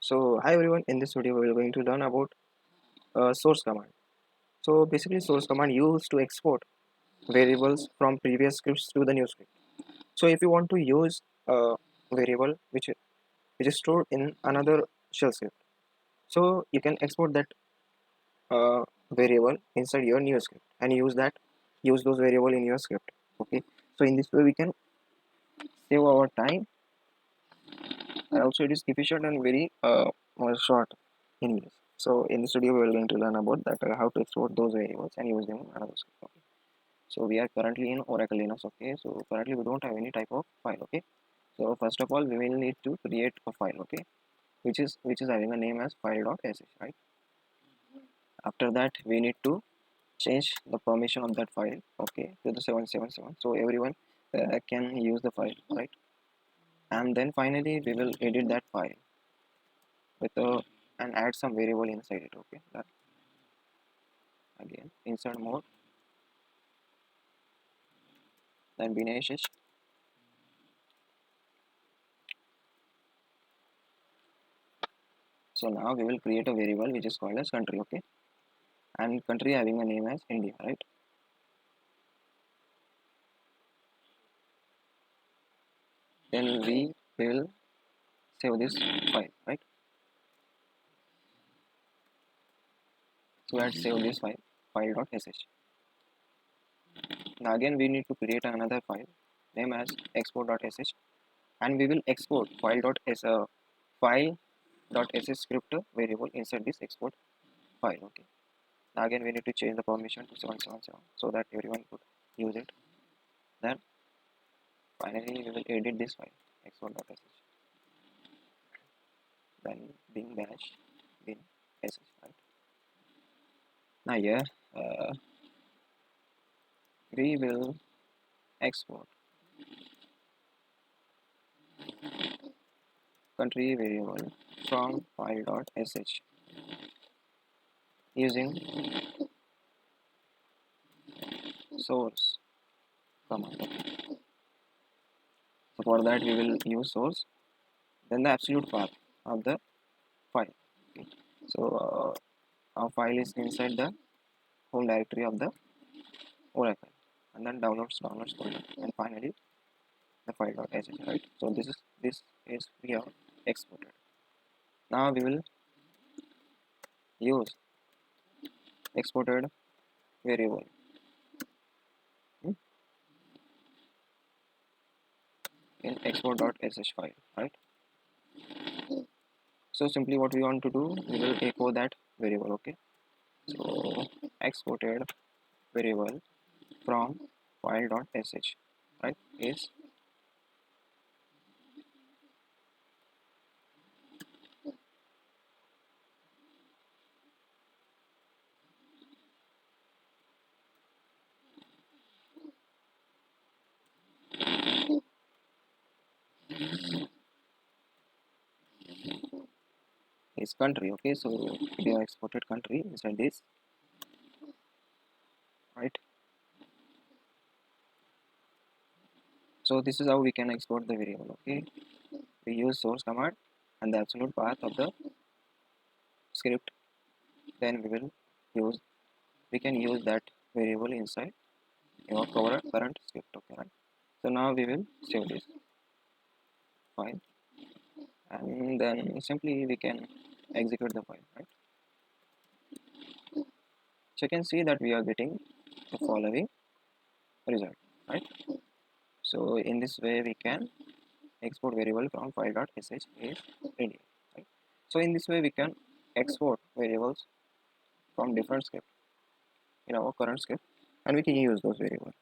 So hi everyone, in this video we are going to learn about source command. So basically source command used to export variables from previous scripts to the new script. So if you want to use a variable which is stored in another shell script, so you can export that variable inside your new script and use those variable in your script. Okay, so in this way we can save our time, and also it is efficient and very short in use. So in this video we are going to learn about that how to export those variables and use them in another script. Okay. So we are currently in Oracle Linux. Okay, so currently we don't have any type of file. Okay, so first of all we will need to create a file. Okay, which is having a name as file.sh, right? After that we need to change the permission of that file, okay, to the 777, so everyone can use the file, right? And then finally we will edit that file with a and add some variable inside it. Okay, that again insert mode, then binash. So now we will create a variable which is called as country. Okay, and country having a name as India, right? Then we will save this file, right? So let's save this file.sh. Now again we need to create another file name as export.sh, and we will export file.sh script variable inside this export file. Okay, now again we need to change the permission to 777 so that everyone could use it. Then finally we will edit this file export.sh, then bin bash bin sh, right? Now here we will export country variable from file.sh using source command. So for that we will use source, then the absolute path of the file. Okay. So our file is inside the home directory of the Oracle, and then downloads folder, and finally the file.sh, right? So this is we have exported. Now we will use exported variable in export.sh file, right? So simply what we want to do, we will echo that variable. Okay, so exported variable from file.sh, right, is country. Okay, so we have exported country inside this, right? So this is how we can export the variable. Okay, we use source command and the absolute path of the script, then we can use that variable inside your current script. Okay, right? So now we will save this file, and then simply we can execute the file, right? So you can see that we are getting the following result, right? So in this way we can export variable from file.sh is India, right? So in this way we can export variables from different script in our current script, and we can use those variables.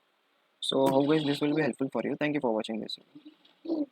So how guys this will be helpful for you. Thank you for watching this video.